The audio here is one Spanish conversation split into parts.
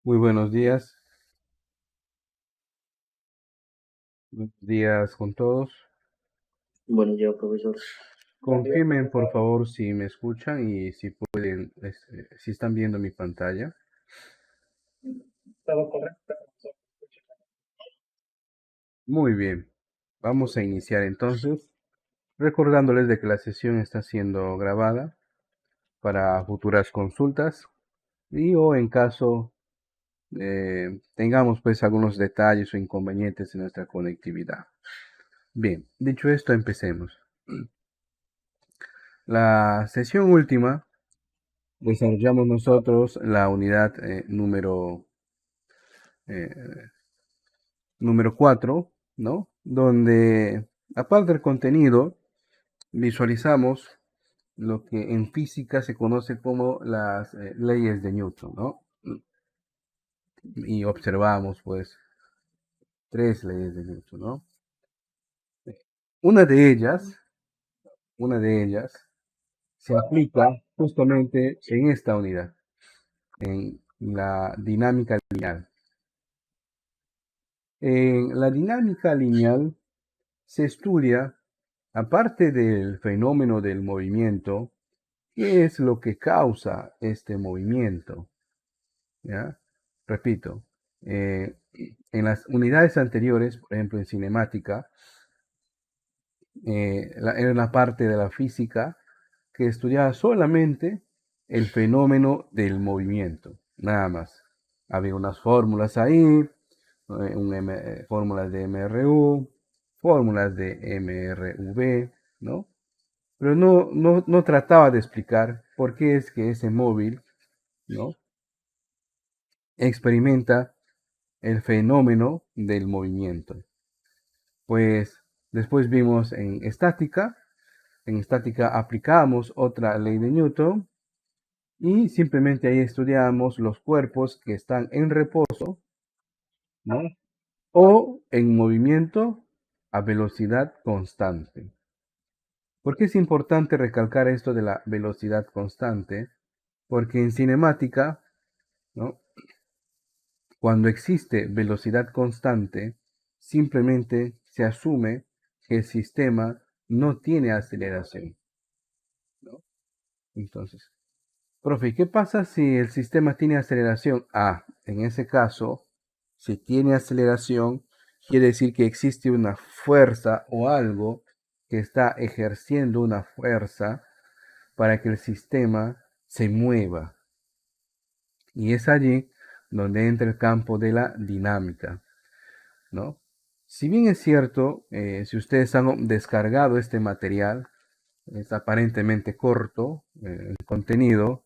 Muy buenos días. Buenos días con todos. Buenos días, profesor. Confirmen, por favor, si me escuchan y si pueden, si están viendo mi pantalla. Todo correcto. Muy bien. Vamos a iniciar entonces, recordándoles de que la sesión está siendo grabada para futuras consultas y o en caso tengamos pues algunos detalles o inconvenientes en nuestra conectividad. Bien, dicho esto, empecemos. La sesión última desarrollamos nosotros la unidad eh, número 4, ¿no? Donde, aparte del contenido, visualizamos lo que en física se conoce como las leyes de Newton, ¿no? Y observamos, pues, tres leyes de Newton, ¿no? Una de ellas, una de ellas se aplica justamente en esta unidad, en la dinámica lineal. En la dinámica lineal se estudia, aparte del fenómeno del movimiento, qué es lo que causa este movimiento. ¿Ya? Repito, en las unidades anteriores, por ejemplo en cinemática, era una parte de la física que estudiaba solamente el fenómeno del nada más. Había unas fórmulas ahí, fórmulas de MRU, fórmulas de MRV, ¿no? Pero no trataba de explicar por qué es que ese móvil, ¿no? Experimenta el fenómeno del movimiento. Pues después vimos en estática aplicamos otra ley de Newton y simplemente ahí estudiamos los cuerpos que están en reposo, ¿no? O en movimiento a velocidad constante. ¿Por qué es importante recalcar esto de la velocidad constante? Porque en cinemática, ¿no? Cuando existe velocidad constante, simplemente se asume que el sistema no tiene aceleración, ¿no? Entonces, profe, ¿qué pasa si el sistema tiene aceleración? En ese caso, si tiene aceleración, quiere decir que existe una fuerza o algo que está ejerciendo una fuerza para que el sistema se mueva. Y es allí donde entra el campo de la dinámica, ¿no? Si bien es cierto, si ustedes han descargado este material, es aparentemente corto el contenido,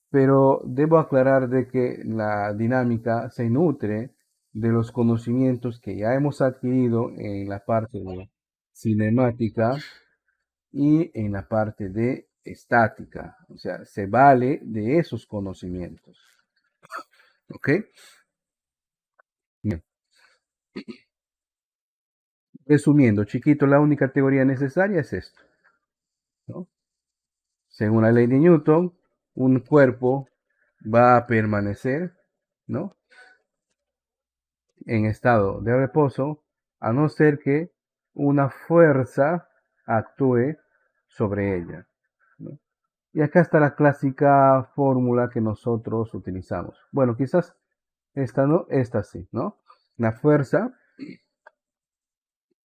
pero debo aclarar de que la dinámica se nutre de los conocimientos que ya hemos adquirido en la parte de cinemática y en la parte de estática. O sea, se vale de esos conocimientos. ¿Ok? Bien. Resumiendo, chiquito, la única teoría necesaria es esto, ¿no? Según la ley de Newton, un cuerpo va a permanecer, ¿no? En estado de reposo, a no ser que una fuerza actúe sobre ella, ¿no? Y acá está la clásica fórmula que nosotros utilizamos. Bueno, quizás esta no, esta sí, ¿no? La fuerza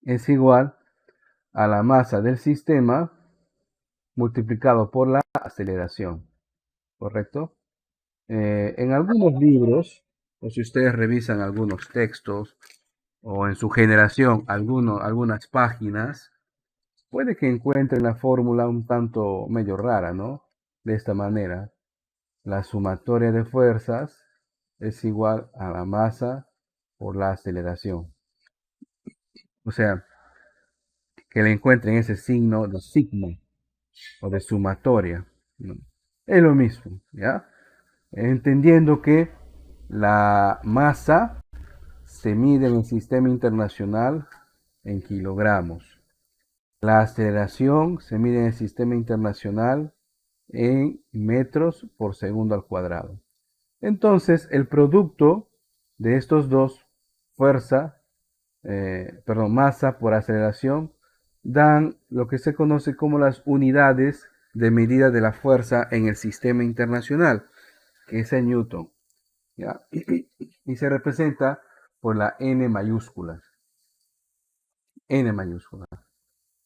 es igual a la masa del sistema multiplicado por la aceleración, ¿correcto? En algunos libros, o si ustedes revisan algunos textos, o en su generación algunas páginas, puede que encuentren la fórmula un tanto medio rara, ¿no? De esta manera, la sumatoria de fuerzas es igual a la masa por la aceleración. O sea, que le encuentren ese signo de sigma o de sumatoria, ¿no? Es lo mismo, ¿ya? Entendiendo que la masa se mide en el sistema internacional en kilogramos. La aceleración se mide en el sistema internacional en metros por segundo al cuadrado. Entonces, el producto de estos dos, fuerza, masa por aceleración, dan lo que se conoce como las unidades de medida de la fuerza en el sistema internacional, que es el Newton, ¿ya? Y se representa por la N mayúscula. N mayúscula.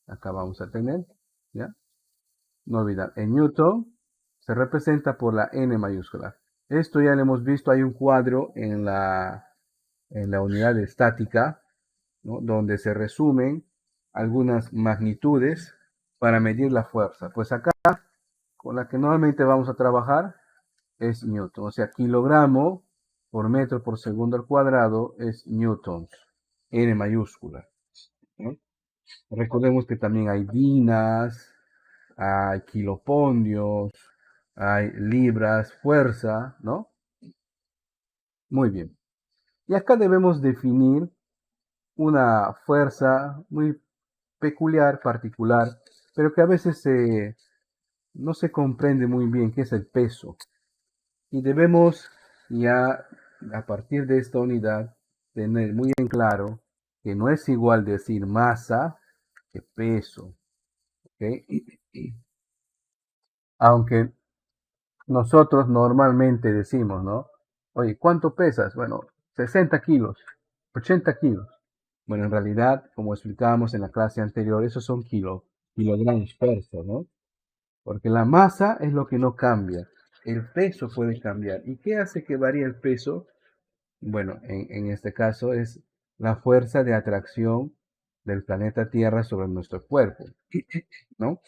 Acá vamos a tener, ¿ya? No olvidar, en Newton se representa por la N mayúscula. Esto ya lo hemos visto, hay un cuadro en la unidad de estática, ¿no? Donde se resumen algunas magnitudes para medir la fuerza. Pues acá, con la que normalmente vamos a trabajar, es Newton. O sea, kilogramo por metro por segundo al cuadrado es newtons, N mayúscula, ¿no? Recordemos que también hay dinas, hay kilopondios, hay libras, fuerza, ¿no? Muy bien. Y acá debemos definir una fuerza muy peculiar, particular, pero que a veces no se comprende muy bien, que es el peso. Y debemos ya, a partir de esta unidad, tener muy en claro que no es igual decir masa que peso, ¿ok? Aunque nosotros normalmente decimos, ¿no? Oye, ¿cuánto pesas? Bueno, 60 kilos, 80 kilos. Bueno, en realidad, como explicábamos en la clase anterior, esos son kilogramos peso, ¿no? Porque la masa es lo que no cambia. El peso puede cambiar. ¿Y qué hace que varíe el peso? Bueno, en este caso es la fuerza de atracción del planeta Tierra sobre nuestro cuerpo, ¿no?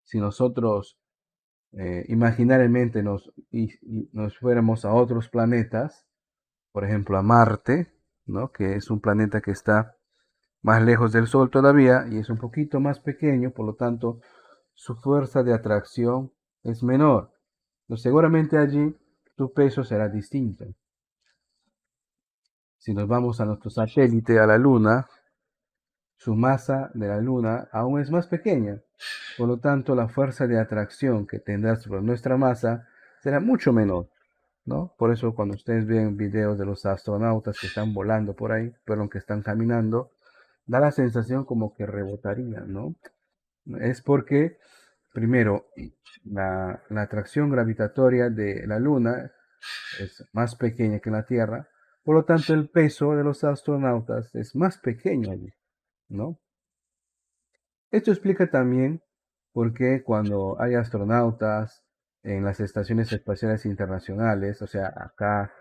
Si nosotros imaginariamente nos fuéramos a otros planetas, por ejemplo a Marte, ¿no? Que es un planeta que está más lejos del Sol todavía y es un poquito más pequeño, por lo tanto su fuerza de atracción es menor. Entonces, seguramente allí tu peso será distinto. Si nos vamos a nuestro satélite, a la Luna, su masa de la Luna aún es más pequeña. Por lo tanto, la fuerza de atracción que tendrá sobre nuestra masa será mucho menor, ¿no? Por eso cuando ustedes ven videos de los astronautas que están volando por ahí, pero que están caminando, da la sensación como que rebotarían, ¿no? Es porque, primero, la atracción gravitatoria de la Luna es más pequeña que la Tierra, por lo tanto el peso de los astronautas es más pequeño allí, ¿no? Esto explica también por qué cuando hay astronautas en las estaciones espaciales internacionales, o sea, acá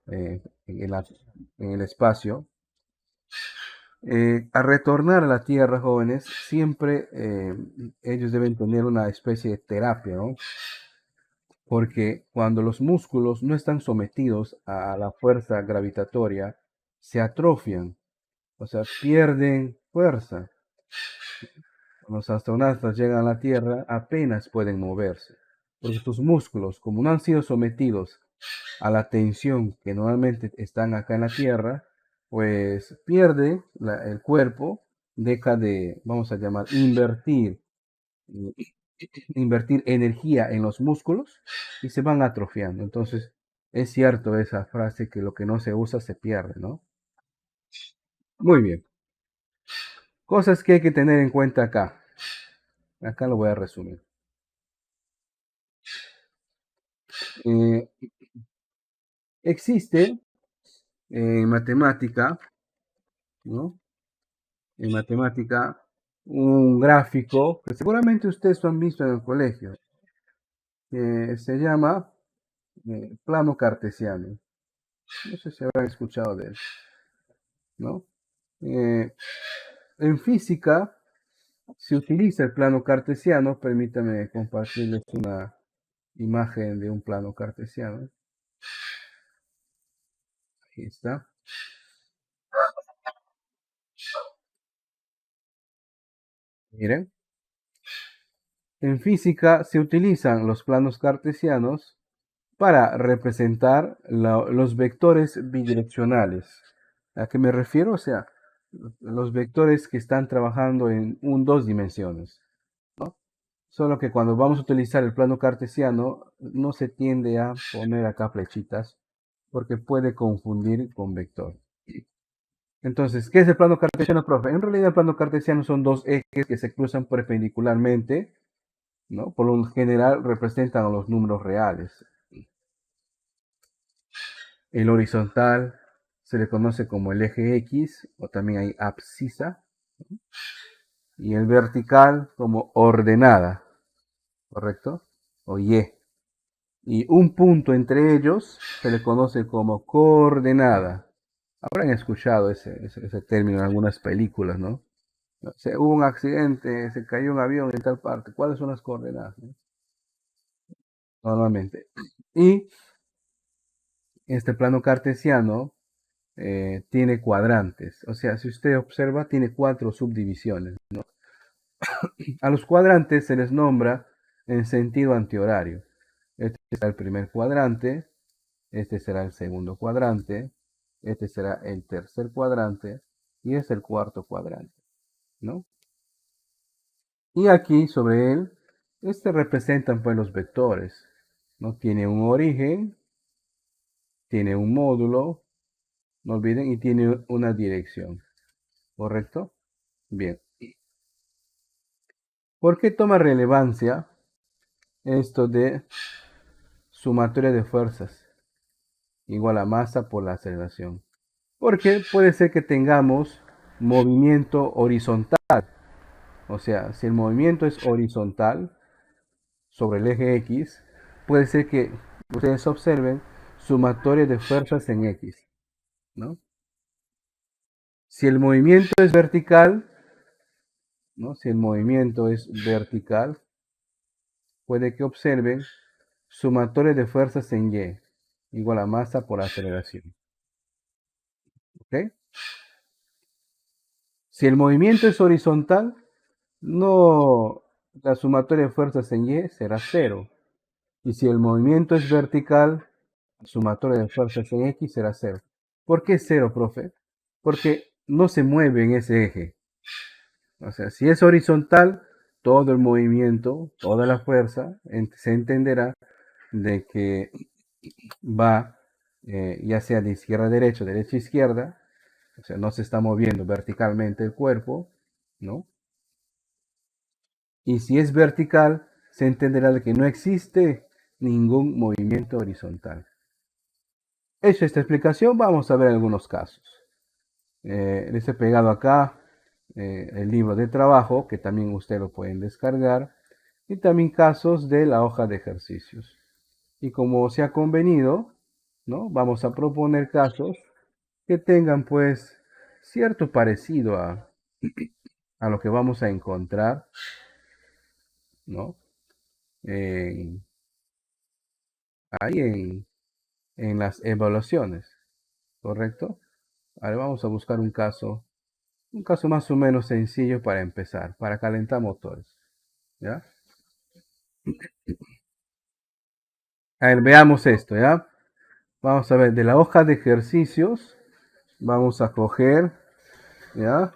en el espacio, al retornar a la Tierra, jóvenes, siempre ellos deben tener una especie de terapia, ¿no? Porque cuando los músculos no están sometidos a la fuerza gravitatoria, se atrofian, o sea, pierden fuerza. Los astronautas llegan a la Tierra, apenas pueden moverse, porque sus músculos, como no han sido sometidos a la tensión que normalmente están acá en la Tierra, pues pierde el cuerpo, deja de, vamos a llamar, invertir energía en los músculos y se van atrofiando. Entonces, es cierto esa frase que lo que no se usa se pierde, ¿no? Muy bien. Cosas que hay que tener en cuenta acá. Acá lo voy a resumir. Eh, existe en matemática, ¿no? En matemática, un gráfico que seguramente ustedes lo han visto en el colegio, que se llama plano cartesiano. No sé si habrán escuchado de él, ¿no? Eh, en física se utiliza el plano cartesiano. Permítame compartirles una imagen de un plano cartesiano. Ahí está. Miren. En física se utilizan los planos cartesianos para representar los vectores bidireccionales. ¿A qué me refiero? O sea, los vectores que están trabajando en dos dimensiones, ¿no? Solo que cuando vamos a utilizar el plano cartesiano, no se tiende a poner acá flechitas, porque puede confundir con vector. Entonces, ¿qué es el plano cartesiano, profe? En realidad el plano cartesiano son dos ejes que se cruzan perpendicularmente, ¿no? Por lo general representan a los números reales. El horizontal se le conoce como el eje X, o también hay abscisa, y el vertical como ordenada, ¿correcto? O Y. Y un punto entre ellos se le conoce como coordenada. Habrán escuchado ese término en algunas películas, ¿no? Hubo un accidente, se cayó un avión en tal parte. ¿Cuáles son las coordenadas? ¿No? Normalmente. Y este plano cartesiano tiene cuadrantes. O sea, si usted observa, tiene 4 subdivisiones. A los cuadrantes se les nombra en sentido antihorario. Este será el primer cuadrante, este será el segundo cuadrante, este será el tercer cuadrante y este es el cuarto cuadrante, ¿no? Y aquí sobre él, representan pues los vectores, ¿no? Tiene un origen, tiene un módulo, no olviden, y tiene una dirección, ¿correcto? Bien. ¿Por qué toma relevancia esto de sumatoria de fuerzas igual a masa por la aceleración? Porque puede ser que tengamos movimiento horizontal. O sea, si el movimiento es horizontal sobre el eje X, puede ser que ustedes observen sumatoria de fuerzas en X, ¿no? Si el movimiento es vertical, ¿no? Si el movimiento es vertical, puede que observen sumatoria de fuerzas en Y, igual a masa por aceleración. ¿Ok? Si el movimiento es horizontal, no, la sumatoria de fuerzas en Y será cero. Y si el movimiento es vertical, la sumatoria de fuerzas en X será cero. ¿Por qué cero, profe? Porque no se mueve en ese eje. O sea, si es horizontal, todo el movimiento, toda la fuerza, se entenderá de que va ya sea de izquierda a derecha, derecha a izquierda, o sea, no se está moviendo verticalmente el cuerpo, ¿no? Y si es vertical, se entenderá de que no existe ningún movimiento horizontal. Hecha esta explicación, vamos a ver algunos casos. Les he pegado acá el libro de trabajo, que también ustedes lo pueden descargar, y también casos de la hoja de ejercicios. Y como se ha convenido, ¿no? Vamos a proponer casos que tengan pues cierto parecido a lo que vamos a encontrar, ¿no? En- ahí en las evaluaciones, ¿correcto? Ahora vamos a buscar un caso más o menos sencillo para empezar, para calentar motores, ¿ya? A ver, veamos esto, ¿ya? Vamos a ver, de la hoja de ejercicios, vamos a coger, ¿ya?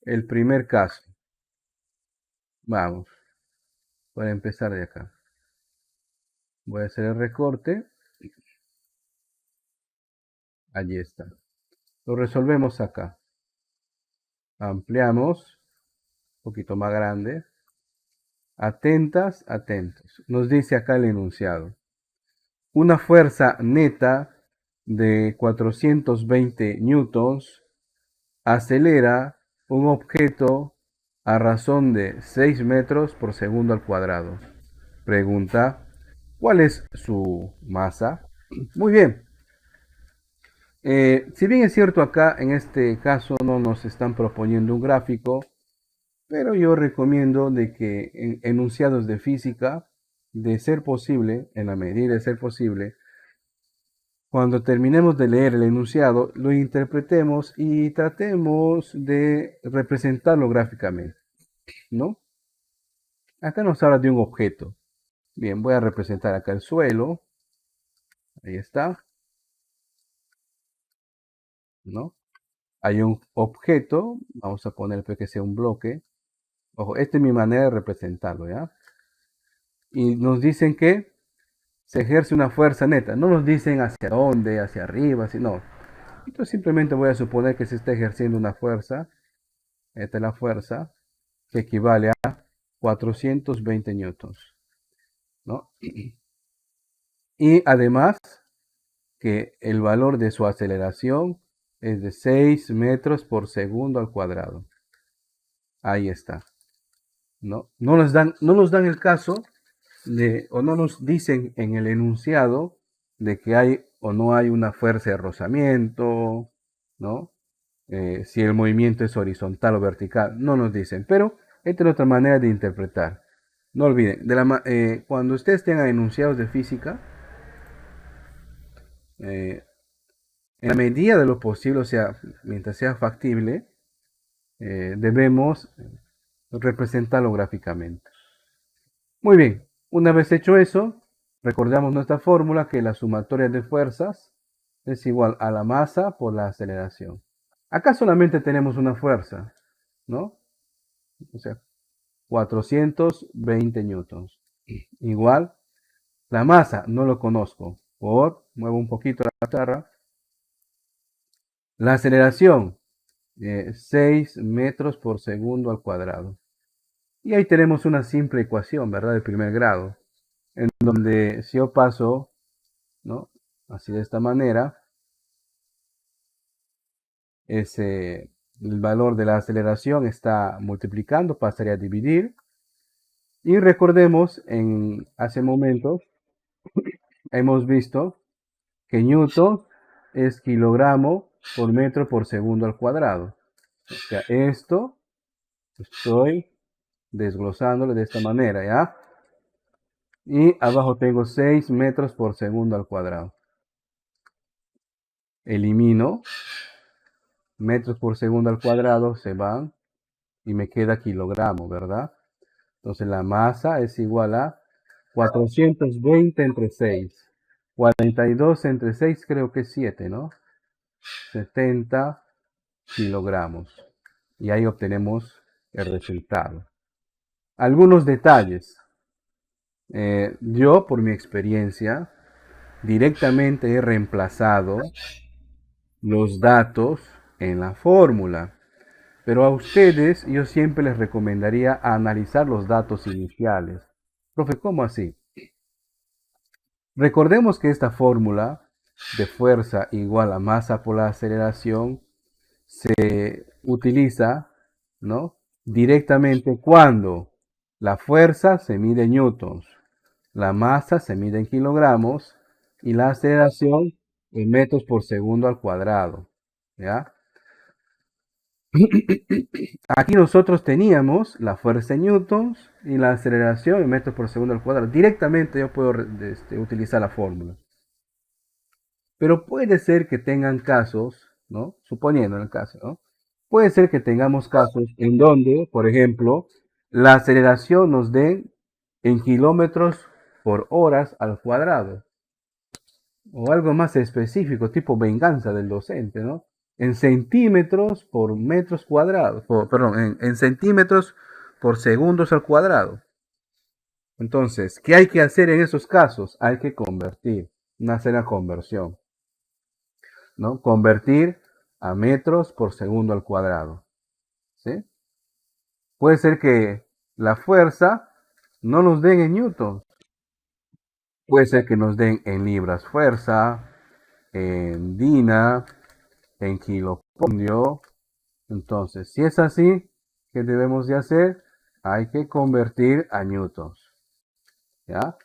El primer caso. Vamos, para empezar de acá. Voy a hacer el recorte. Allí está. Lo resolvemos acá. Ampliamos, un poquito más grande. Atentas, atentos. Nos dice acá el enunciado. Una fuerza neta de 420 newtons acelera un objeto a razón de 6 metros por segundo al cuadrado. Pregunta, ¿cuál es su masa? Muy bien. Si bien es cierto acá, en este caso no nos están proponiendo un gráfico, pero yo recomiendo de que en enunciados de física, de ser posible, en la medida de ser posible, cuando terminemos de leer el enunciado, lo interpretemos y tratemos de representarlo gráficamente, ¿no? Acá nos habla de un objeto. Bien, voy a representar acá el suelo. Ahí está, ¿no? Hay un objeto, vamos a poner que sea un bloque. Ojo, esta es mi manera de representarlo, ¿ya? y nos dicen que se ejerce una fuerza neta. No nos dicen hacia dónde, hacia arriba, sino. Entonces simplemente voy a suponer que se está ejerciendo una fuerza. Esta es la fuerza que equivale a 420 newtons, ¿no? Y además que el valor de su aceleración es de 6 metros por segundo al cuadrado. Ahí está, ¿no? No nos dan el caso o no nos dicen en el enunciado de que hay o no hay una fuerza de rozamiento, ¿no? Si el movimiento es horizontal o vertical, no nos dicen, pero esta es otra manera de interpretar. No olviden, cuando ustedes tengan enunciados de física, eh, en la medida de lo posible, o sea, mientras sea factible, debemos representarlo gráficamente. Muy bien, una vez hecho eso, recordamos nuestra fórmula que la sumatoria de fuerzas es igual a la masa por la aceleración. Acá solamente tenemos una fuerza, ¿no? O sea, 420 newtons. Igual, la masa no lo conozco. Muevo un poquito la pizarra. La aceleración, 6 metros por segundo al cuadrado. Y ahí tenemos una simple ecuación, ¿verdad? De primer grado. En donde si yo paso, ¿no? Así de esta manera, el valor de la aceleración está multiplicando, pasaría a dividir. Y recordemos, hace momentos hemos visto que Newton es kilogramo por metro por segundo al cuadrado. O sea, esto estoy desglosándolo de esta manera, ¿ya? Y abajo tengo 6 metros por segundo al cuadrado. Elimino metros por segundo al cuadrado, se van y me queda kilogramo, ¿verdad? Entonces la masa es igual a 420 entre 6. 42 entre 6 creo que es 7, ¿no? 70 kilogramos. Y ahí obtenemos el resultado. Algunos detalles. Yo, por mi experiencia, directamente he reemplazado los datos en la fórmula. Pero a ustedes yo siempre les recomendaría analizar los datos iniciales. Profe, ¿cómo así? Recordemos que esta fórmula de fuerza igual a masa por la aceleración se utiliza, ¿no? Directamente cuando la fuerza se mide en newtons, la masa se mide en kilogramos y la aceleración en metros por segundo al cuadrado, ¿ya? Aquí nosotros teníamos la fuerza en newtons y la aceleración en metros por segundo al cuadrado. Directamente yo puedo utilizar la fórmula. Pero puede ser que tengan casos, ¿no? Suponiendo el caso, ¿no? Puede ser que tengamos casos en donde, por ejemplo, la aceleración nos dé en kilómetros por horas al cuadrado. O algo más específico, tipo venganza del docente, ¿no? En centímetros por metros cuadrados, perdón, en centímetros por segundos al cuadrado. Entonces, ¿qué hay que hacer en esos casos? Hay que convertir, hacer la conversión, ¿no? Convertir a metros por segundo al cuadrado, ¿sí? Puede ser que la fuerza no nos den en newton, puede ser que nos den en libras fuerza, en dina, en kilopondio. Entonces, si es así, ¿qué debemos de hacer? Hay que convertir a newtons, ¿ya?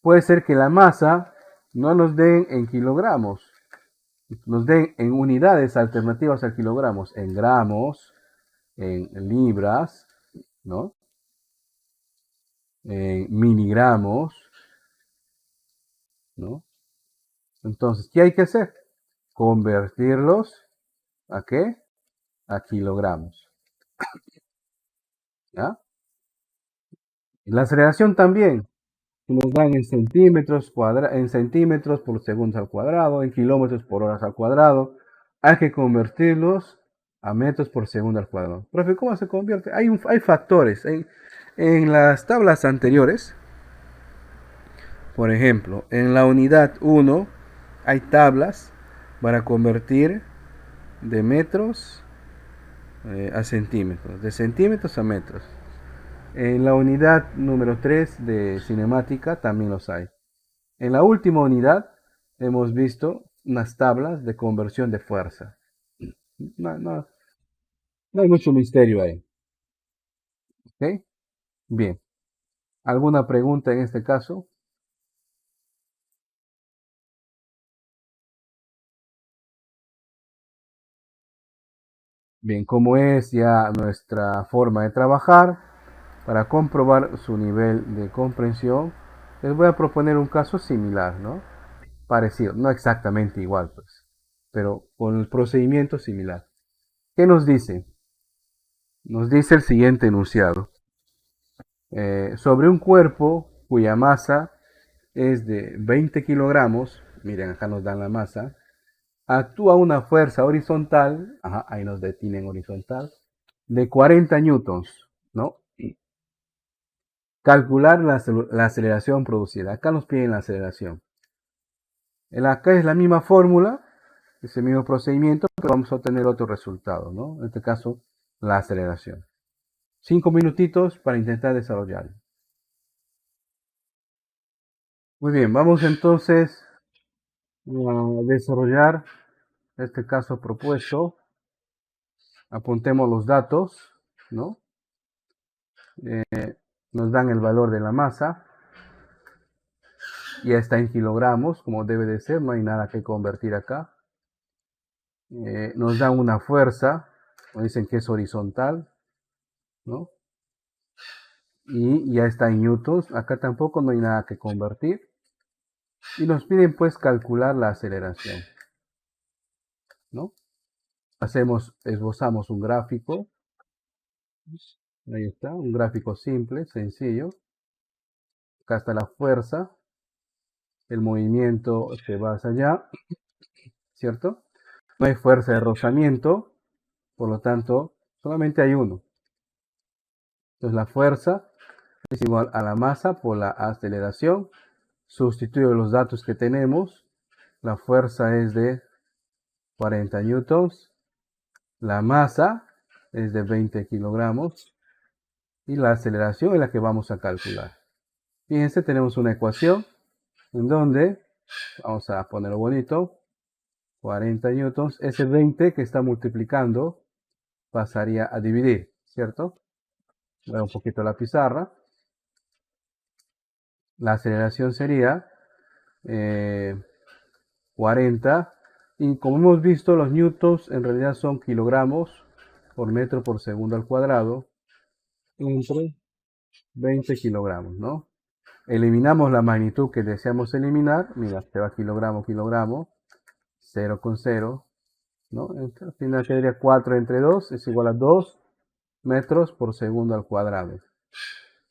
Puede ser que la masa no nos den en kilogramos, nos den en unidades alternativas a kilogramos, en gramos, en libras, ¿no? En miligramos, ¿no? Entonces, ¿qué hay que hacer? Convertirlos ¿a qué? A kilogramos, ¿ya? Y la aceleración también, nos dan en centímetros por segundo al cuadrado, en kilómetros por horas al cuadrado. Hay que convertirlos a metros por segundo al cuadrado. Profe, ¿cómo se convierte? Hay factores. En las tablas anteriores Por ejemplo, en la unidad 1 hay tablas para convertir de metros a centímetros, de centímetros a metros. En la unidad número 3 de cinemática también los hay. En la última unidad hemos visto unas tablas de conversión de fuerza. No, no, no hay mucho misterio ahí. ¿Ok? Bien. ¿Alguna pregunta en este caso? Bien, como es ya nuestra forma de trabajar, para comprobar su nivel de comprensión, les voy a proponer un caso similar, ¿no? Parecido, no exactamente igual, pues, pero con el procedimiento similar. ¿Qué nos dice? Nos dice el siguiente enunciado. Sobre un cuerpo cuya masa es de 20 kilogramos, miren, acá nos dan la masa, actúa una fuerza horizontal, ajá, ahí nos detienen horizontal, de 40 newtons, ¿no? Calcular la aceleración producida. Acá nos piden la aceleración. Acá es la misma fórmula, es el mismo procedimiento, pero vamos a obtener otro resultado, ¿no? En este caso, la aceleración. 5 minutitos para intentar desarrollarlo. Muy bien, vamos entonces a desarrollar este caso propuesto. Apuntemos los datos, ¿no? Nos dan el valor de la masa. Ya está en kilogramos, como debe de ser, no hay nada que convertir acá. Nos dan una fuerza, nos dicen que es horizontal, ¿no? Y ya está en newtons, acá tampoco no hay nada que convertir. Y nos piden pues calcular la aceleración, ¿no? Esbozamos un gráfico, ahí está, un gráfico simple, sencillo. Acá está la fuerza, el movimiento se va hacia allá, ¿cierto? No hay fuerza de rozamiento, por lo tanto, solamente hay uno. Entonces la fuerza es igual a la masa por la aceleración. Sustituyo los datos que tenemos. La fuerza es de 40 newtons. La masa es de 20 kilogramos. Y la aceleración es la que vamos a calcular. Fíjense, tenemos una ecuación en donde, vamos a ponerlo bonito, 40 newtons. Ese 20 que está multiplicando pasaría a dividir, ¿cierto? Voy un poquito la pizarra. La aceleración sería 40. Y como hemos visto, los newtons en realidad son kilogramos por metro por segundo al cuadrado entre 20 kilogramos, ¿no? Eliminamos la magnitud que deseamos eliminar. Mira, se va kilogramo, kilogramo, 0,0, ¿no? Al final quedaría 4 entre 2 es igual a 2 metros por segundo al cuadrado.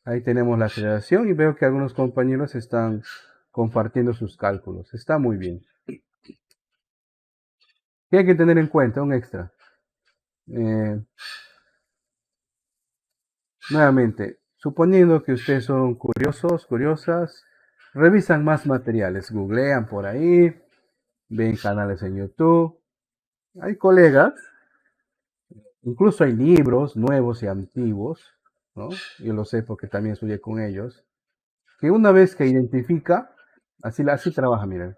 Ahí tenemos la aceleración y veo que algunos compañeros están compartiendo sus cálculos. Está muy bien. ¿Qué hay que tener en cuenta? Un extra. Nuevamente, suponiendo que ustedes son curiosos, curiosas, revisan más materiales, googlean por ahí, ven canales en YouTube. Hay colegas, incluso hay libros nuevos y antiguos, ¿no? Yo lo sé porque también estudié con ellos, que una vez que identifica, así trabaja, miren,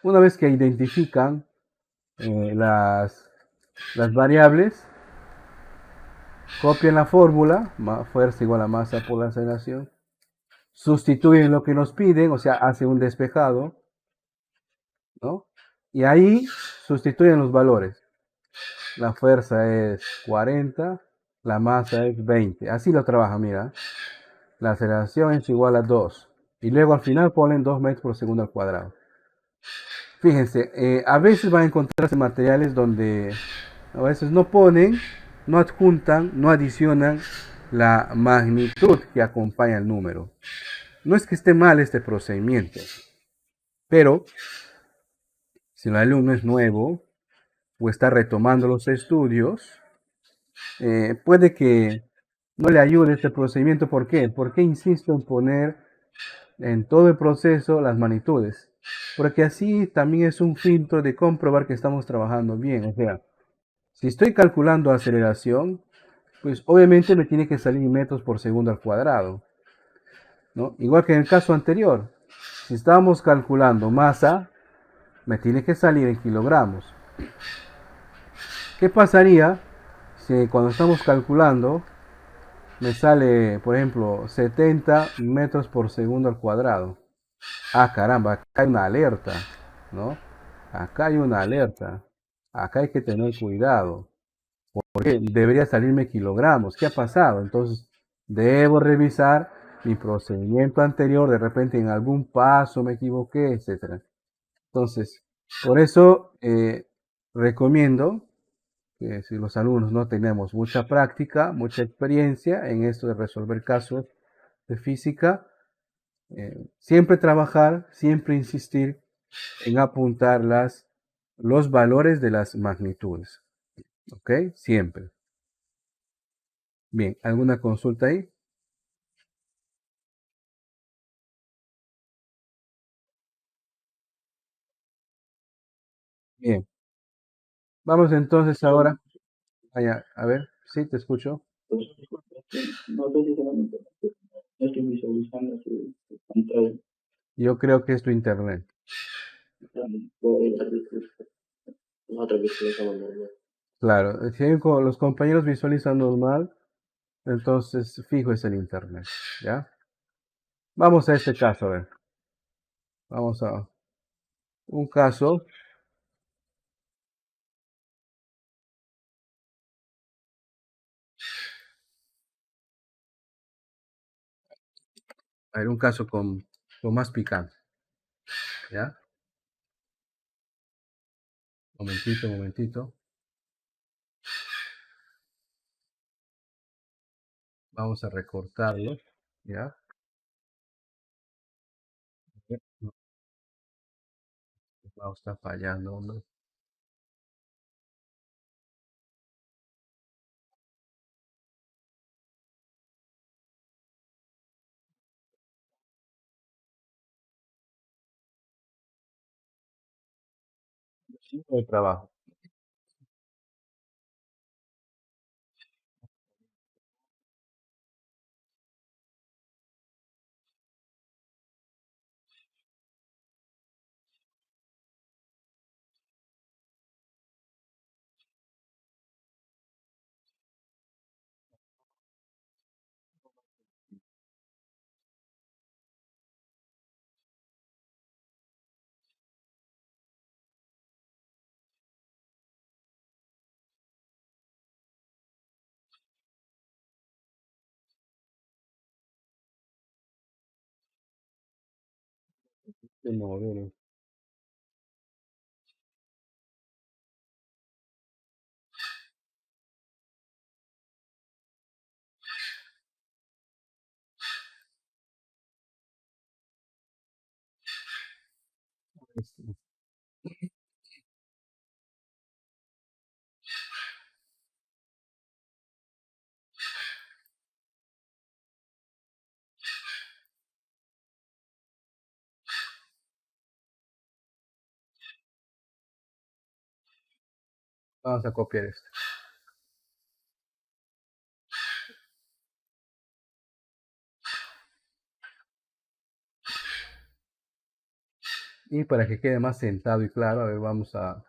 una vez que identifican las variables, copian la fórmula, fuerza igual a masa por la aceleración, sustituyen lo que nos piden, o sea, hacen un despejado, ¿no? Y ahí sustituyen los valores. La fuerza es 40, la masa es 20. Así lo trabaja, mira. La aceleración es igual a 2. Y luego al final ponen 2 metros por segundo al cuadrado. Fíjense, a veces van a encontrarse materiales donde a veces no ponen, no adjuntan, no adicionan la magnitud que acompaña el número. No es que esté mal este procedimiento, pero si el alumno es nuevo o está retomando los estudios, puede que no le ayude este procedimiento. ¿Por qué? Porque insisto en poner en todo el proceso las magnitudes, porque así también es un filtro de comprobar que estamos trabajando bien. O sea, si estoy calculando aceleración, pues obviamente me tiene que salir en metros por segundo al cuadrado, ¿no? Igual que en el caso anterior, si estábamos calculando masa, me tiene que salir en kilogramos. ¿Qué pasaría si cuando estamos calculando me sale, por ejemplo, 70 metros por segundo al cuadrado? Ah, caramba, acá hay una alerta, ¿no? Acá hay una alerta. Acá hay que tener cuidado. Porque debería salirme kilogramos. ¿Qué ha pasado? Entonces, debo revisar mi procedimiento anterior. De repente en algún paso me equivoqué, etcétera. Entonces, por eso recomiendo que si los alumnos no tenemos mucha práctica, mucha experiencia en esto de resolver casos de física, siempre trabajar, siempre insistir en apuntar los valores de las magnitudes. ¿Ok? Siempre. Bien, ¿alguna consulta ahí? Bien, vamos entonces ahora. A ver, sí, te escucho. Profesor, disculpe, no estoy literalmente, no estoy visualizando su pantalla. Yo creo que es tu internet. Nosotros visualizamos normal. Claro, si los compañeros visualizan normal, entonces fijo es el internet. ¿Ya? Vamos a este caso, a ver. Vamos a un caso. A ver, un caso con más picante. ¿Ya? Momentito, momentito. Vamos a recortarlo. ¿Ya? No, no está fallando, ¿no? De trabajo. De modelo. Este, Vamos a copiar esto. Y para que quede más sentado y claro, a ver, vamos a...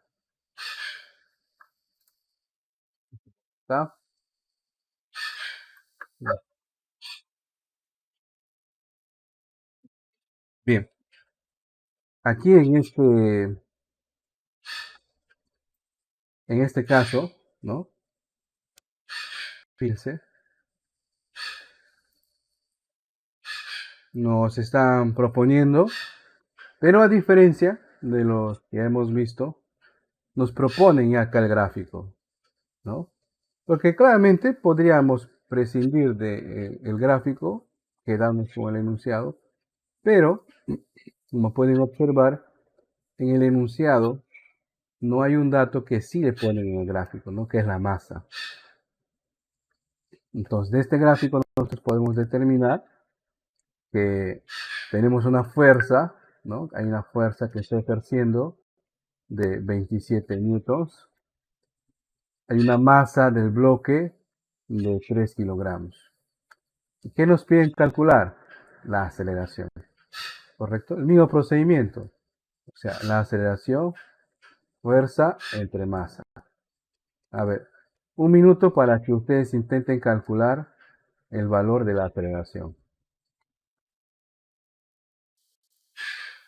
¿Está? Bien, aquí en este caso, ¿no? Fíjense, nos están proponiendo, pero a diferencia de los que hemos visto, nos proponen ya acá el gráfico, ¿no? Porque claramente podríamos prescindir de, el gráfico, quedarnos con el enunciado, pero, como pueden observar, en el enunciado no hay un dato que sí le ponen en el gráfico, ¿no? Que es la masa. Entonces, de este gráfico nosotros podemos determinar que tenemos una fuerza, ¿no? Hay una fuerza que está ejerciendo de 27 newtons. Hay una masa del bloque de 3 kilogramos. ¿Qué nos piden calcular? La aceleración, ¿correcto? El mismo procedimiento. O sea, la aceleración, fuerza entre masa. A ver, un minuto para que ustedes intenten calcular el valor de la aceleración.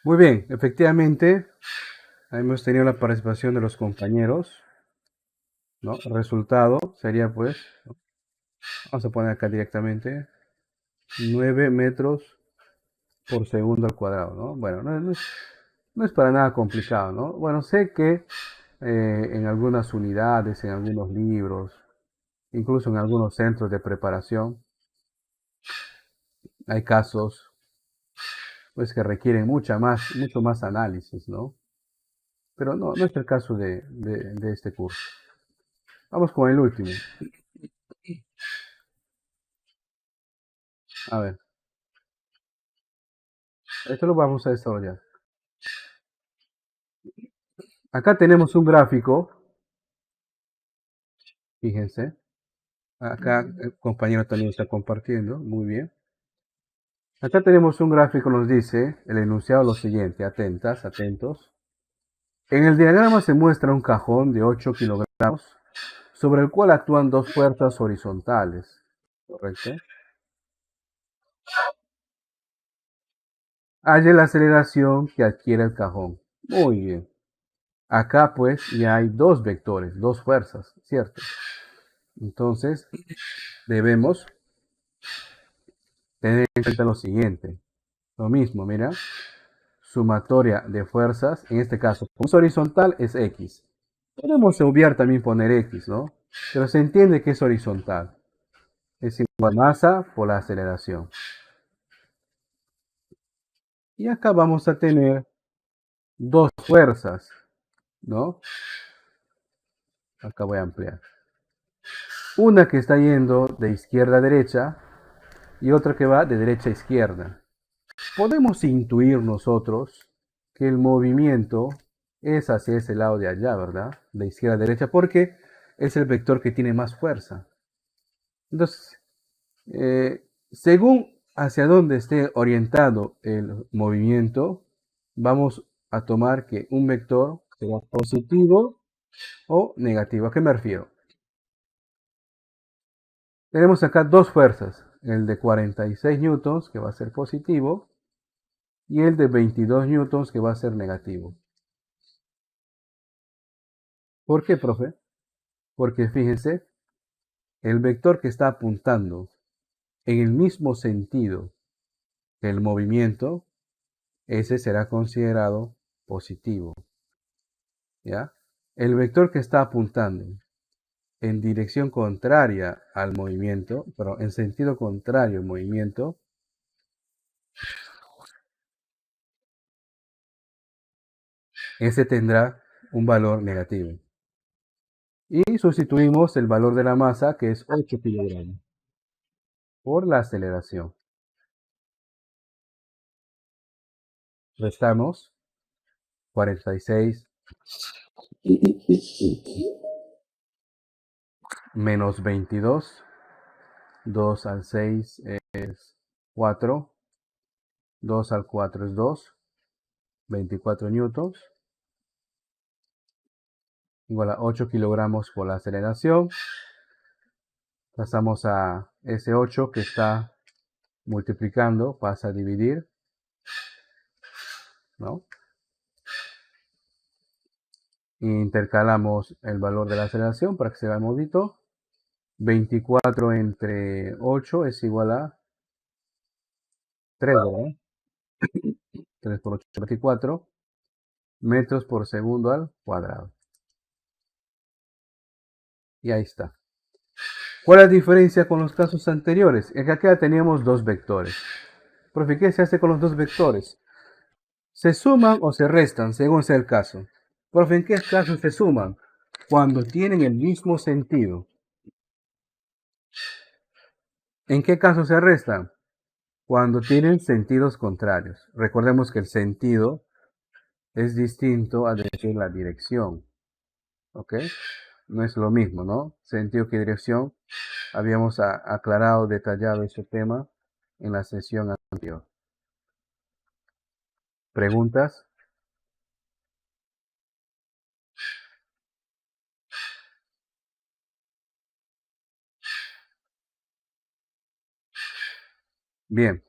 Muy bien, efectivamente, hemos tenido la participación de los compañeros, ¿no? El resultado sería pues, vamos a poner acá directamente, 9 metros por segundo al cuadrado, ¿no? Bueno, no es para nada complicado, ¿no? Bueno, sé que en algunas unidades, en algunos libros, incluso en algunos centros de preparación, hay casos pues que requieren mucho más análisis, ¿no? Pero no es el caso de este curso. Vamos con el último. A ver, esto lo vamos a desarrollar. Acá tenemos un gráfico, fíjense. Acá el compañero también está compartiendo, muy bien. Acá tenemos un gráfico, nos dice el enunciado lo siguiente, atentas, atentos. En el diagrama se muestra un cajón de 8 kilogramos sobre el cual actúan dos fuerzas horizontales, ¿correcto? Halla la aceleración que adquiere el cajón. Muy bien. Acá pues ya hay dos vectores, dos fuerzas, ¿cierto? Entonces debemos tener en cuenta lo siguiente. Lo mismo, mira. Sumatoria de fuerzas, en este caso, como es horizontal, es X. Podemos obviar también poner X, ¿no? Pero se entiende que es horizontal. Es igual a masa por la aceleración. Y acá vamos a tener dos fuerzas, ¿no? Acá voy a ampliar. Una que está yendo de izquierda a derecha y otra que va de derecha a izquierda. Podemos intuir nosotros que el movimiento es hacia ese lado de allá, ¿verdad? De izquierda a derecha, porque es el vector que tiene más fuerza. Entonces, según hacia dónde esté orientado el movimiento, vamos a tomar que un vector será positivo o negativo. ¿A qué me refiero? Tenemos acá dos fuerzas, el de 46 newtons que va a ser positivo y el de 22 newtons que va a ser negativo. ¿Por qué, profe? Porque fíjense, el vector que está apuntando en el mismo sentido que el movimiento, ese será considerado positivo. ¿Ya? El vector que está apuntando en dirección contraria al movimiento, pero en sentido contrario al movimiento, ese tendrá un valor negativo. Y sustituimos el valor de la masa, que es 8 kilogramos, por la aceleración. Restamos 46 menos 22. 2 al 6 es 4. 2 al 4 es 2. 24 newtons. Igual a 8 kilogramos por la aceleración. Pasamos a ese 8 que está multiplicando, pasa a dividir, ¿no? Intercalamos el valor de la aceleración para que se vea el modito. 24 entre 8 es igual a 3, ¿verdad? 3 por 8, 24 metros por segundo al cuadrado. Y ahí está. ¿Cuál es la diferencia con los casos anteriores? En que acá teníamos dos vectores. Profe, ¿qué se hace con los dos vectores? ¿Se suman o se restan, según sea el caso? Profe, ¿en qué caso se suman? Cuando tienen el mismo sentido. ¿En qué caso se restan? Cuando tienen sentidos contrarios. Recordemos que el sentido es distinto a decir la dirección. ¿Ok? No es lo mismo, ¿no? Sentido que dirección. Habíamos aclarado, detallado ese tema en la sesión anterior. ¿Preguntas? Bien.